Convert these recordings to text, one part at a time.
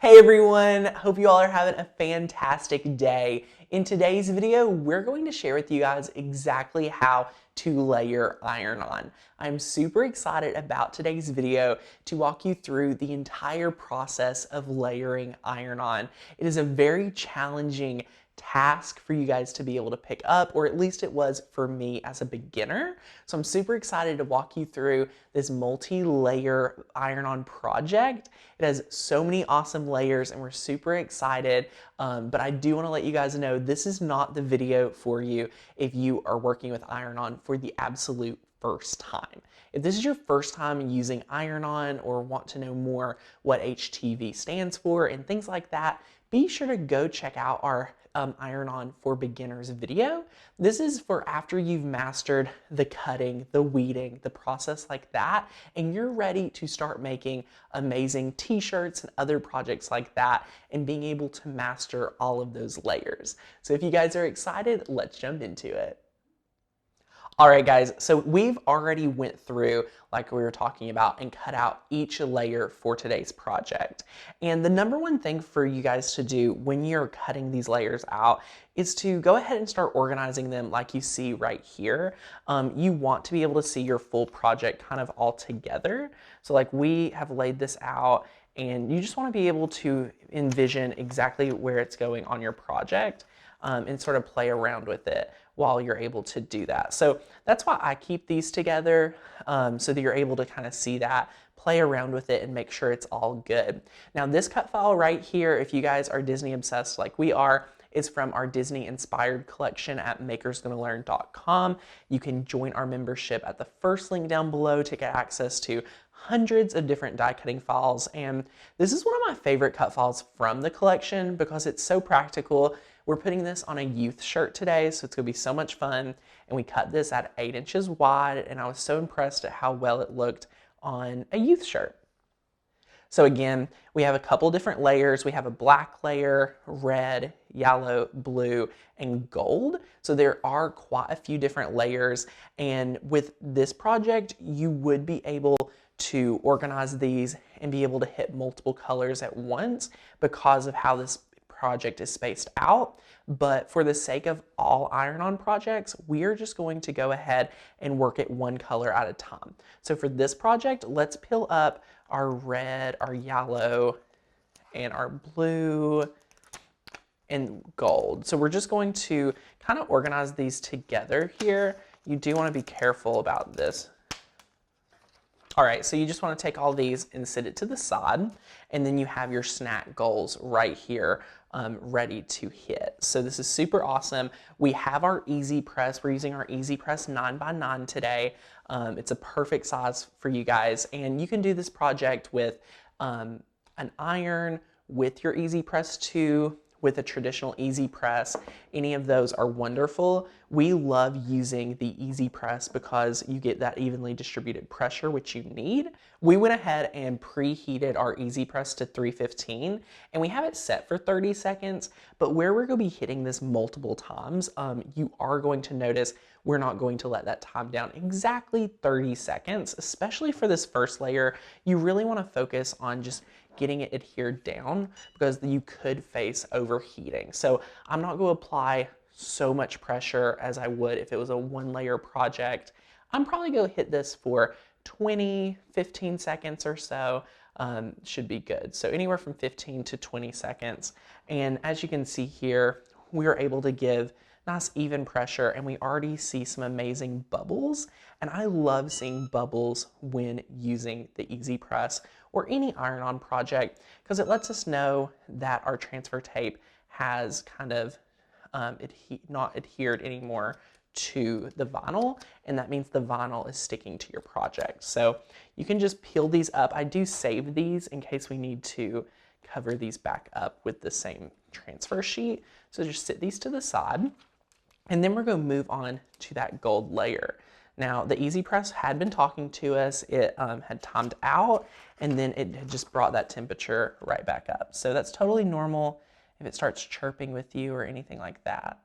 Hey everyone, hope you all are having a fantastic day. In today's video, we're going to share with you guys exactly how to layer iron-on. I'm super excited about today's video to walk you through the entire process of layering iron-on. It is a very challenging task for you guys to be able to pick up, or at least it was for me as a beginner. So I'm super excited to walk you through this multi-layer iron-on project. It has so many awesome layers and we're super excited, but I do want to let you guys know this is not the video for you if you are working with iron-on for the absolute first time. If this is your first time using iron-on or want to know more what HTV stands for and things like that, be sure to go check out our iron-on for beginners video. This is for after you've mastered the cutting, the weeding, the process like that, and you're ready to start making amazing t-shirts and other projects like that and being able to master all of those layers. So if you guys are excited, let's jump into it. All right, guys, so we've already went through, like we were talking about, and cut out each layer for today's project. And the number one thing for you guys to do when you're cutting these layers out is to go ahead and start organizing them like you see right here. You want to be able to see your full project kind of all together. So like we have laid this out, and you just want to be able to envision exactly where it's going on your project and sort of play around with it while you're able to do that. So that's why I keep these together so that you're able to kind of see that, play around with it, and make sure it's all good. Now this cut file right here, if you guys are Disney obsessed like we are, is from our Disney inspired collection at makersgonnalearn.com. You can join our membership at the first link down below to get access to hundreds of different die cutting files. And this is one of my favorite cut files from the collection because it's so practical. We're putting this on a youth shirt today, so it's gonna be so much fun. And we cut this at 8 inches wide, and I was so impressed at how well it looked on a youth shirt. So again, we have a couple different layers. We have a black layer, red, yellow, blue, and gold. So there are quite a few different layers. And with this project, you would be able to organize these and be able to hit multiple colors at once because of how this project is spaced out. But for the sake of all iron-on projects, we are just going to go ahead and work it one color at a time. So for this project, let's peel up our red, our yellow, and our blue and gold. So we're just going to kind of organize these together here. You do want to be careful about this. All right, so you just want to take all these and sit it to the side, and then you have your snack goals right here ready to hit. So this is super awesome. We have our Easy Press. We're using our Easy Press 9x9 today. It's a perfect size for you guys, and you can do this project with an iron, with your Easy Press 2, with a traditional Easy Press. Any of those are wonderful. We love using the Easy Press because you get that evenly distributed pressure, which you need. We went ahead and preheated our Easy Press to 315, and we have it set for 30 seconds, but where we're gonna be hitting this multiple times, you are going to notice we're not going to let that time down exactly 30 seconds, especially for this first layer. You really wanna focus on just getting it adhered down because you could face overheating. So I'm not going to apply so much pressure as I would if it was a one layer project. I'm probably going to hit this for 20, 15 seconds or so. Should be good. So anywhere from 15 to 20 seconds. And as you can see here, we are able to give nice even pressure, and we already see some amazing bubbles. And I love seeing bubbles when using the Easy Press or any iron-on project because it lets us know that our transfer tape has kind of not adhered anymore to the vinyl, and that means the vinyl is sticking to your project. So you can just peel these up. I do save these in case we need to cover these back up with the same transfer sheet. So just sit these to the side, and then we're going to move on to that gold layer. Now the Easy Press had been talking to us. It had timed out, and then it had just brought that temperature right back up. So that's totally normal if it starts chirping with you or anything like that.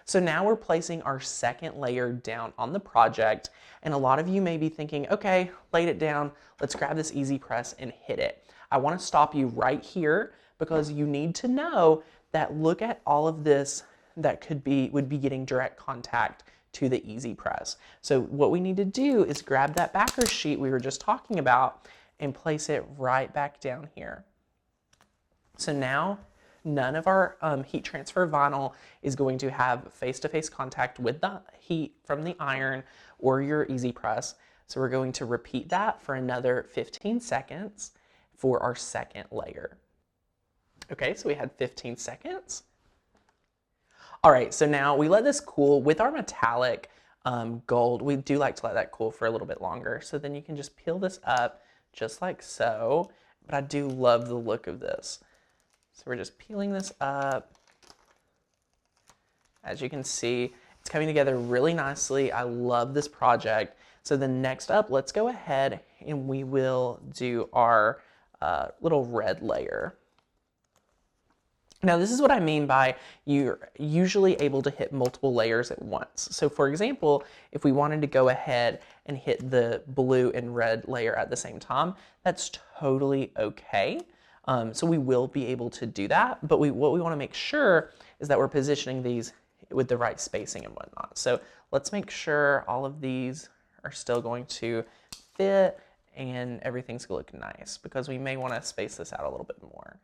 So now we're placing our second layer down on the project, and a lot of you may be thinking, okay, laid it down, let's grab this Easy Press and hit it. I want to stop you right here because you need to know that look at all of this that would be getting direct contact to the easy press. So what we need to do is grab that backer sheet we were just talking about and place it right back down here. So now none of our heat transfer vinyl is going to have face-to-face contact with the heat from the iron or your easy press. So we're going to repeat that for another 15 seconds for our second layer. Okay, so we had 15 seconds. All right, so now we let this cool. With our metallic gold, we do like to let that cool for a little bit longer. So then you can just peel this up just like so. But I do love the look of this. So we're just peeling this up. As you can see, it's coming together really nicely. I love this project. So then next up, let's go ahead and we will do our little red layer. Now this is what I mean by you're usually able to hit multiple layers at once. So for example, if we wanted to go ahead and hit the blue and red layer at the same time, that's totally okay. So we will be able to do that, but what we want to make sure is that we're positioning these with the right spacing and whatnot. So let's make sure all of these are still going to fit and everything's going to look nice, because we may want to space this out a little bit more.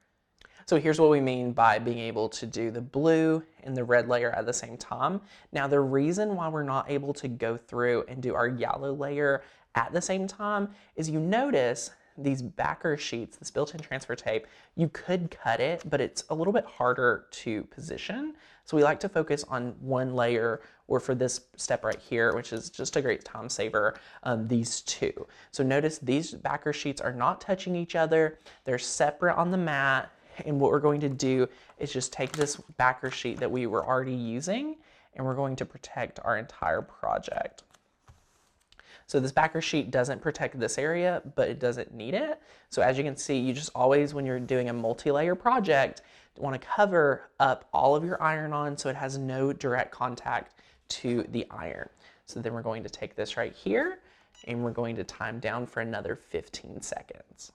So here's what we mean by being able to do the blue and the red layer at the same time. Now the reason why we're not able to go through and do our yellow layer at the same time is you notice these backer sheets, this built-in transfer tape, you could cut it, but it's a little bit harder to position. So we like to focus on one layer, or for this step right here, which is just a great time saver, these two. So notice these backer sheets are not touching each other. They're separate on the mat. And what we're going to do is just take this backer sheet that we were already using, and we're going to protect our entire project. So this backer sheet doesn't protect this area, but it doesn't need it. So as you can see, you just always, when you're doing a multi-layer project, want to cover up all of your iron-on so it has no direct contact to the iron. So then we're going to take this right here, and we're going to time down for another 15 seconds.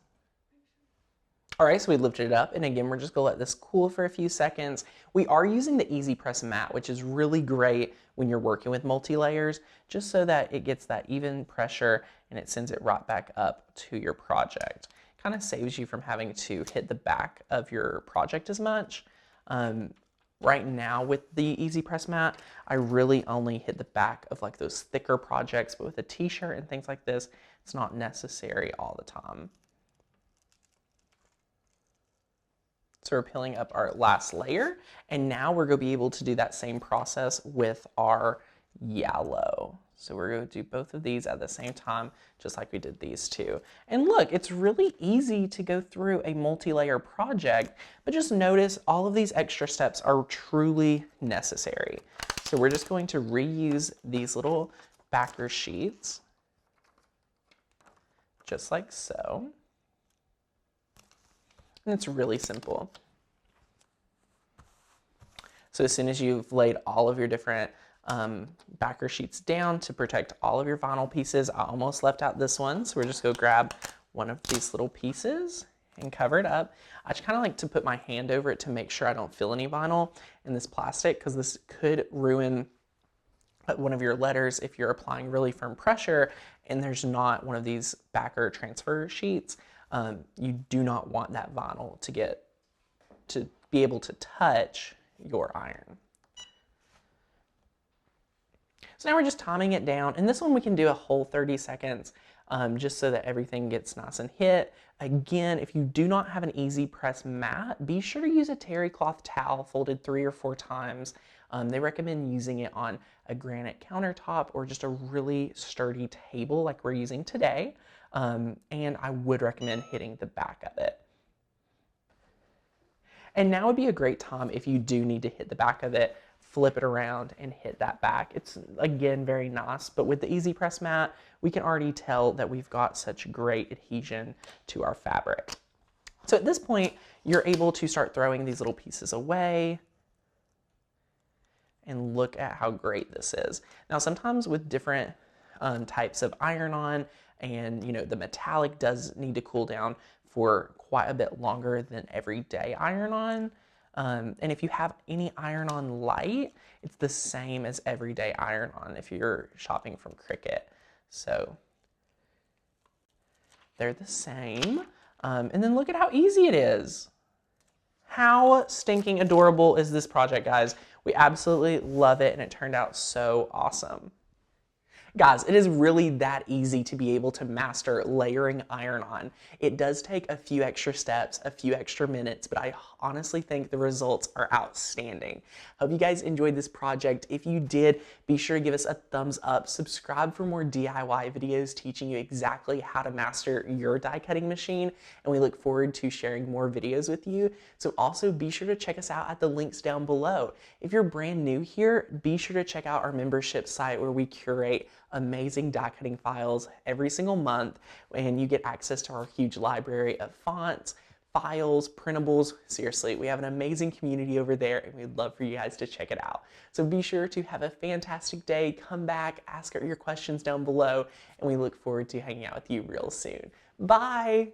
All right, so we lifted it up, and again, we're just gonna let this cool for a few seconds. We are using the Easy Press mat, which is really great when you're working with multi-layers, just so that it gets that even pressure and it sends it right back up to your project. Kind of saves you from having to hit the back of your project as much. Right now with the Easy Press mat, I really only hit the back of like those thicker projects, but with a t-shirt and things like this, it's not necessary all the time. So we're peeling up our last layer, and now we're going to be able to do that same process with our yellow. So we're going to do both of these at the same time, just like we did these two. And look, it's really easy to go through a multi-layer project, but just notice all of these extra steps are truly necessary. So we're just going to reuse these little backer sheets, just like so. And it's really simple. So as soon as you've laid all of your different backer sheets down to protect all of your vinyl pieces, I almost left out this one, so we're just going to grab one of these little pieces and cover it up. I just kind of like to put my hand over it to make sure I don't feel any vinyl in this plastic, because this could ruin one of your letters if you're applying really firm pressure and there's not one of these backer transfer sheets. You do not want that vinyl to be able to touch your iron. So now we're just timing it down, and this one we can do a whole 30 seconds just so that everything gets nice and hit. Again, if you do not have an Easy Press mat, be sure to use a terry cloth towel folded 3 or 4 times. They recommend using it on a granite countertop or just a really sturdy table like we're using today. And I would recommend hitting the back of it. And now would be a great time if you do need to hit the back of it, flip it around and hit that back. It's again very nice, but with the Easy Press mat, we can already tell that we've got such great adhesion to our fabric. So at this point, you're able to start throwing these little pieces away. And look at how great this is. Now sometimes with different types of iron-on, and the metallic does need to cool down for quite a bit longer than everyday iron-on. And if you have any iron-on light, it's the same as everyday iron-on if you're shopping from Cricut. So they're the same. And then look at how easy it is. How stinking adorable is this project, guys? We absolutely love it, and it turned out so awesome. Guys, it is really that easy to be able to master layering iron-on. It does take a few extra steps, a few extra minutes, but I honestly think the results are outstanding. Hope you guys enjoyed this project. If you did, be sure to give us a thumbs up, subscribe for more DIY videos teaching you exactly how to master your die cutting machine, and we look forward to sharing more videos with you. So also be sure to check us out at the links down below. If you're brand new here, be sure to check out our membership site where we curate amazing die cutting files every single month, and you get access to our huge library of fonts, files, printables. Seriously, we have an amazing community over there, and we'd love for you guys to check it out. So be sure to have a fantastic day. Come back, ask your questions down below, and we look forward to hanging out with you real soon. Bye!